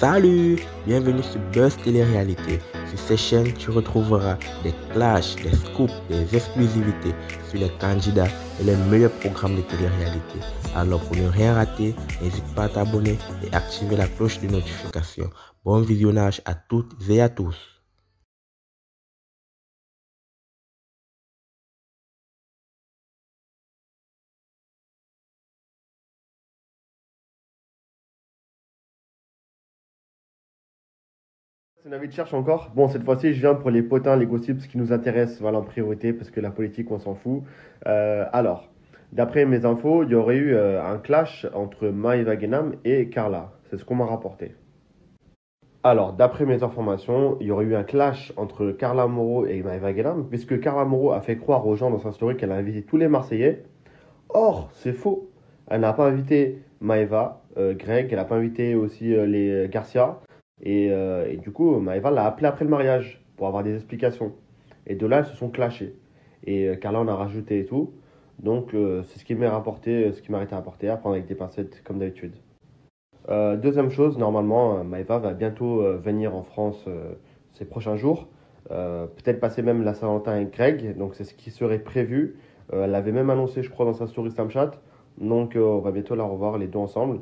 Salut, bienvenue sur Buzz Télé-Réalité. Sur cette chaîne, tu retrouveras des clashs, des scoops, des exclusivités sur les candidats et les meilleurs programmes de télé-réalité. Alors pour ne rien rater, n'hésite pas à t'abonner et activer la cloche de notification. Bon visionnage à toutes et à tous. C'est Navid cherche encore. Bon, cette fois-ci, je viens pour les potins, les gossips, ce qui nous intéresse, voilà, en priorité, parce que la politique, on s'en fout. Alors, d'après mes infos, il y aurait eu un clash entre Maïva Guénam et Carla. C'est ce qu'on m'a rapporté. Alors, d'après mes informations, il y aurait eu un clash entre Carla Moreau et Maïva Guénam, puisque Carla Moreau a fait croire aux gens dans sa story qu'elle a invité tous les Marseillais. Or, c'est faux. Elle n'a pas invité Maïva, Greg, elle n'a pas invité aussi les Garcia. Et du coup, Maëva l'a appelé après le mariage pour avoir des explications. Et de là, elles se sont clashées. Et Carla en a rajouté et tout. Donc, c'est ce qui m'est rapporté, ce qui m'a été rapporté à prendre avec des pincettes comme d'habitude. Deuxième chose, normalement, Maëva va bientôt venir en France ces prochains jours. Peut-être passer même la Saint-Valentin avec Greg. Donc, c'est ce qui serait prévu. Elle l'avait même annoncé, je crois, dans sa story Snapchat. Donc, on va bientôt la revoir les deux ensemble.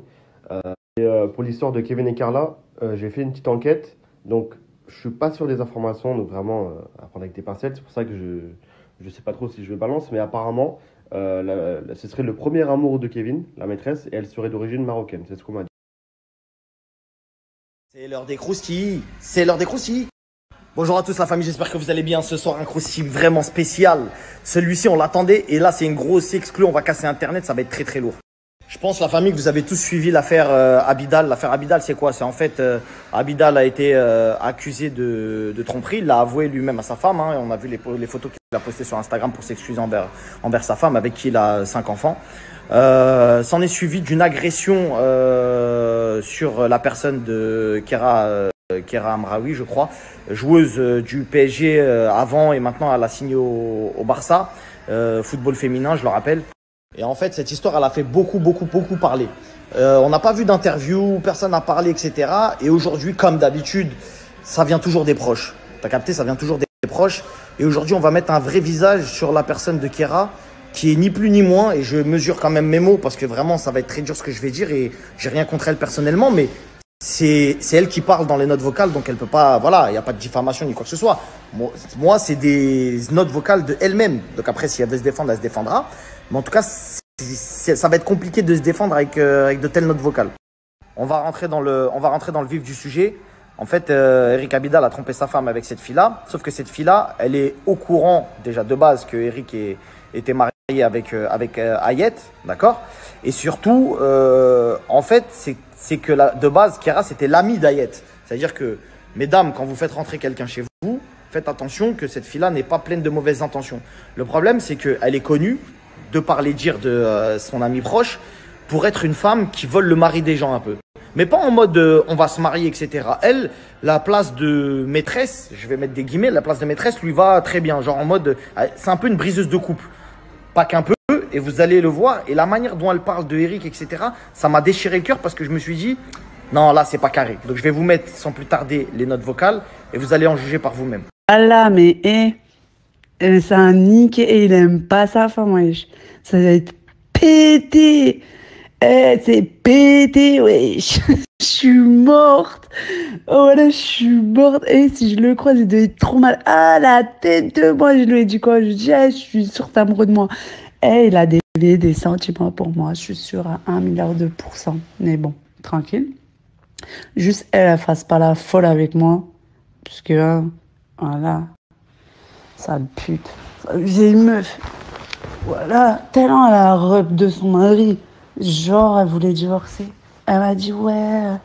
Pour l'histoire de Kevin et Carla, j'ai fait une petite enquête, donc je suis pas sûr des informations, donc vraiment à prendre avec des pincettes. C'est pour ça que je sais pas trop si je le balance, mais apparemment ce serait le premier amour de Kevin, la maîtresse, et elle serait d'origine marocaine, c'est ce qu'on m'a dit. C'est l'heure des croustilles, c'est l'heure des croustilles. Bonjour à tous la famille, j'espère que vous allez bien. Ce soir un croustille vraiment spécial. Celui-ci on l'attendait et là c'est une grosse exclue, on va casser internet, ça va être très très lourd. Je pense, la famille, que vous avez tous suivi l'affaire Abidal. L'affaire Abidal, c'est quoi? C'est en fait, Abidal a été accusé de tromperie. Il l'a avoué lui-même à sa femme. Hein, et on a vu les photos qu'il a postées sur Instagram pour s'excuser envers sa femme, avec qui il a 5 enfants. S'en est suivi d'une agression sur la personne de Kera Amraoui, je crois, joueuse du PSG avant et maintenant elle a signé au Barça, football féminin, je le rappelle. Et en fait, cette histoire, elle a fait beaucoup parler. On n'a pas vu d'interview, personne n'a parlé, etc. Et aujourd'hui, comme d'habitude, ça vient toujours des proches. T'as capté, ça vient toujours des proches. Et aujourd'hui, on va mettre un vrai visage sur la personne de Kera, qui est ni plus ni moins. Et je mesure quand même mes mots, parce que vraiment, ça va être très dur ce que je vais dire. Et j'ai rien contre elle personnellement, mais c'est elle qui parle dans les notes vocales, donc elle peut pas, voilà, il n'y a pas de diffamation ni quoi que ce soit. Moi c'est des notes vocales de elle-même. Donc après, si elle veut se défendre, elle se défendra. Mais en tout cas, ça va être compliqué de se défendre avec de telles notes vocales. On va rentrer dans le vif du sujet. En fait, Eric Abidal a trompé sa femme avec cette fille-là. Sauf que cette fille-là, elle est au courant déjà de base que Eric était marié avec Ayet, d'accord. Et surtout, en fait, c'est que de base, Kera, c'était l'ami d'Ayet. C'est-à-dire que, mesdames, quand vous faites rentrer quelqu'un chez vous, faites attention que cette fille-là n'est pas pleine de mauvaises intentions. Le problème, c'est qu'elle est connue, de par les dires de son ami proche, pour être une femme qui vole le mari des gens un peu. Mais pas en mode on va se marier, etc. Elle, la place de maîtresse, je vais mettre des guillemets, la place de maîtresse lui va très bien. Genre en mode, c'est un peu une briseuse de couple. Pas qu'un peu, et vous allez le voir. Et la manière dont elle parle de Eric, etc., ça m'a déchiré le cœur parce que je me suis dit, non, là, c'est pas carré. Donc je vais vous mettre sans plus tarder les notes vocales et vous allez en juger par vous-même. Ah là, mais c'est un niqué et il aime pas sa femme, wesh. Ça va être pété. C'est pété, wesh. Je suis morte. Oh là, je suis morte. Si je le croise, il doit être trop mal. Ah, la tête de moi. Je lui ai dit quoi? Je lui ai dit, je suis sûre que t'es amoureux de moi. Il a des sentiments pour moi. Je suis sûre à 1 milliard de %. Mais bon, tranquille. Juste, elle fasse pas la folle avec moi. Parce que, voilà. Sale pute. J'ai une meuf. Voilà. Tellement à la robe de son mari. Genre, elle voulait divorcer. Elle m'a dit, ouais.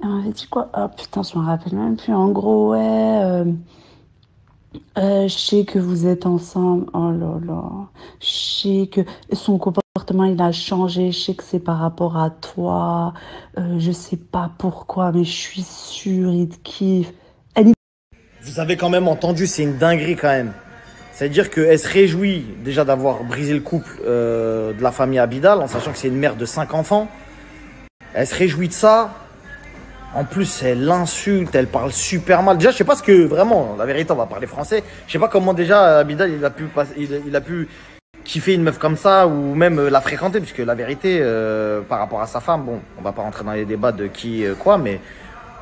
Elle m'avait dit quoi? Oh putain, je me rappelle même plus. En gros, ouais. Je sais que vous êtes ensemble. Oh là là. Je sais que son comportement, il a changé. Je sais que c'est par rapport à toi. Je sais pas pourquoi, mais je suis sûre, il te kiffe. Vous avez quand même entendu, c'est une dinguerie quand même. C'est-à-dire qu'elle se réjouit déjà d'avoir brisé le couple de la famille Abidal, en sachant que c'est une mère de 5 enfants. Elle se réjouit de ça. En plus, elle l'insulte, elle parle super mal. Déjà, je sais pas ce que, vraiment, la vérité, on va parler français. Je sais pas comment déjà Abidal, il a pu kiffer une meuf comme ça ou même la fréquenter, puisque la vérité, par rapport à sa femme, bon, on va pas rentrer dans les débats de qui, quoi, mais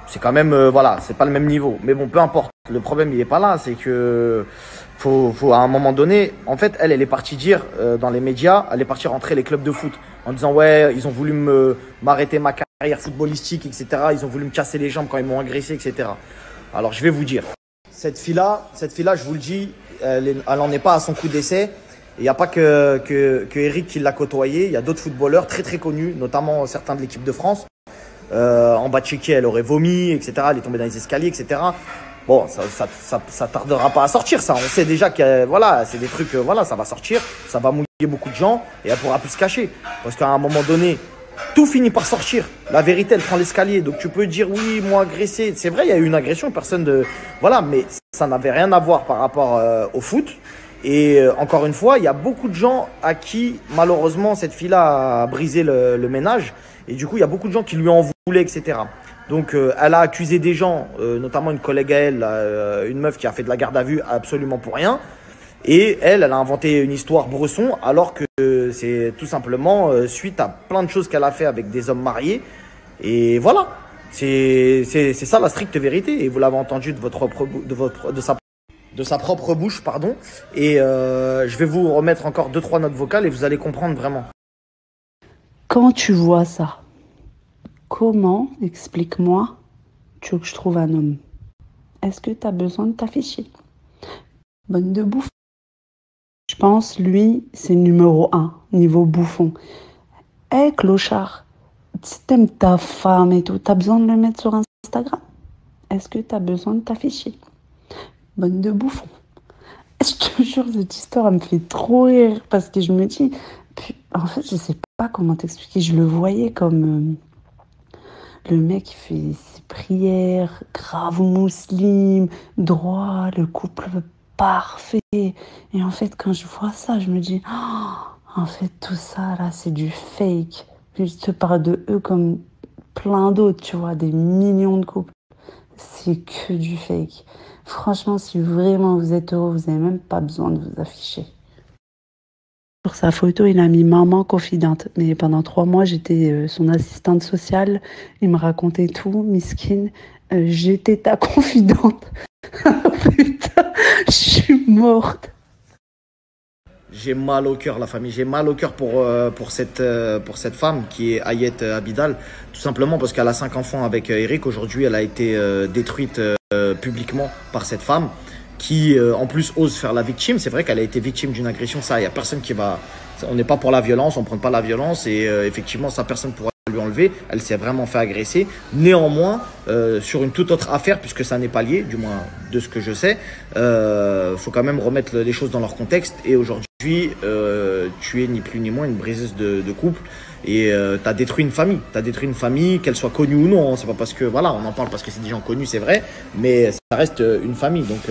c'est quand même, voilà, c'est pas le même niveau. Mais bon, peu importe. Le problème, il est pas là, c'est que faut à un moment donné, en fait, elle est partie dire dans les médias, elle est partie rentrer les clubs de foot en disant ouais, ils ont voulu m'arrêter ma carrière footballistique, etc. Ils ont voulu me casser les jambes quand ils m'ont agressé, etc. Alors, je vais vous dire, cette fille-là, je vous le dis, elle en est pas à son coup d'essai. Il n'y a pas que Eric qui l'a côtoyé. Il y a d'autres footballeurs très très connus, notamment certains de l'équipe de France. En bas de chez qui elle aurait vomi, etc. Elle est tombée dans les escaliers, etc. Bon, ça tardera pas à sortir, ça. On sait déjà que voilà, c'est des trucs, voilà, ça va sortir, ça va mouiller beaucoup de gens et elle pourra plus se cacher. Parce qu'à un moment donné, tout finit par sortir. La vérité, elle prend l'escalier. Donc tu peux dire oui, moi agressé. C'est vrai, il y a eu une agression, personne de, voilà, mais ça n'avait rien à voir par rapport au foot. Et encore une fois, il y a beaucoup de gens à qui, malheureusement, cette fille-là a brisé le ménage. Et du coup, il y a beaucoup de gens qui lui en voulaient, etc. Donc, elle a accusé des gens, notamment une collègue à elle, une meuf qui a fait de la garde à vue absolument pour rien. Et elle a inventé une histoire bresson, alors que c'est tout simplement suite à plein de choses qu'elle a fait avec des hommes mariés. Et voilà, c'est ça la stricte vérité. Et vous l'avez entendu de sa propre bouche, pardon. Et je vais vous remettre encore 2-3 notes vocales et vous allez comprendre vraiment. Quand tu vois ça, comment, explique-moi, tu veux que je trouve un homme? Est-ce que tu as besoin de t'afficher? Bonne de bouffe. Je pense, lui, c'est numéro 1, niveau bouffon. Hé, clochard, si t'aimes ta femme et tout, t'as besoin de le mettre sur Instagram? Est-ce que t'as besoin de t'afficher? Bonne de bouffon. Je te jure, cette histoire, elle me fait trop rire parce que je me dis, en fait, je sais pas comment t'expliquer. Je le voyais comme le mec qui fait ses prières, grave musulman, droit, le couple parfait. Et en fait, quand je vois ça, je me dis, oh, en fait, tout ça, là, c'est du fake. Je te parle de eux comme plein d'autres, tu vois, des millions de couples. C'est que du fake. Franchement, si vraiment vous êtes heureux, vous n'avez même pas besoin de vous afficher. Sur sa photo, il a mis maman confidente. Mais pendant 3 mois, j'étais son assistante sociale. Il me racontait tout, miskin. J'étais ta confidente. Putain, je suis morte. J'ai mal au cœur, la famille. J'ai mal au cœur pour cette femme qui est Ayette Abidal. Tout simplement parce qu'elle a 5 enfants avec Eric. Aujourd'hui, elle a été détruite publiquement par cette femme qui, en plus, ose faire la victime. C'est vrai qu'elle a été victime d'une agression. Ça, il n'y a personne qui va... On n'est pas pour la violence, on ne prend pas la violence. Et effectivement, ça, personne ne pourra lui enlever. Elle s'est vraiment fait agresser. Néanmoins, sur une toute autre affaire, puisque ça n'est pas lié, du moins de ce que je sais, faut quand même remettre les choses dans leur contexte. Et aujourd'hui, tu es ni plus ni moins une briseuse de couple. Et tu as détruit une famille. Tu as détruit une famille, qu'elle soit connue ou non. C'est pas parce que, voilà, on en parle parce que c'est des gens connus, c'est vrai. Mais ça reste une famille. Donc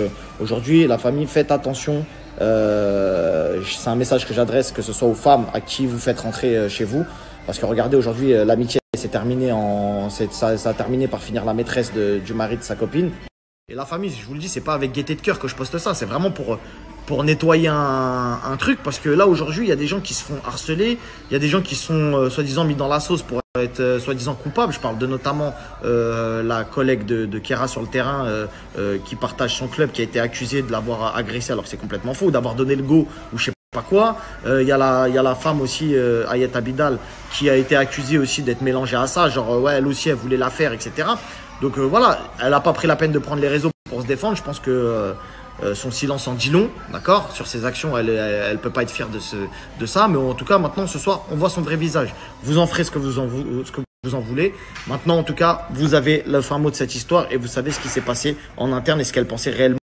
aujourd'hui, la famille, faites attention. C'est un message que j'adresse, que ce soit aux femmes à qui vous faites rentrer chez vous. Parce que regardez, aujourd'hui, l'amitié s'est terminée ça a terminé par finir la maîtresse du mari de sa copine. Et la famille, je vous le dis, c'est pas avec gaieté de cœur que je poste ça. C'est vraiment pour nettoyer un truc. Parce que là, aujourd'hui, il y a des gens qui se font harceler. Il y a des gens qui sont soi-disant mis dans la sauce pour être soi-disant coupables. Je parle de notamment la collègue de Kera sur le terrain qui partage son club, qui a été accusée de l'avoir agressé alors que c'est complètement faux, d'avoir donné le go ou je sais pas quoi. Il y a la femme aussi, Ayette Abidal, qui a été accusée aussi d'être mélangée à ça. Genre, ouais, elle aussi, elle voulait la faire, etc. Donc voilà, elle n'a pas pris la peine de prendre les réseaux pour se défendre. Je pense que son silence en dit long, d'accord. Sur ses actions, elle peut pas être fière de ça. Mais en tout cas, maintenant, ce soir, on voit son vrai visage. Vous en ferez ce que vous en voulez. Maintenant, en tout cas, vous avez le fin mot de cette histoire et vous savez ce qui s'est passé en interne et ce qu'elle pensait réellement.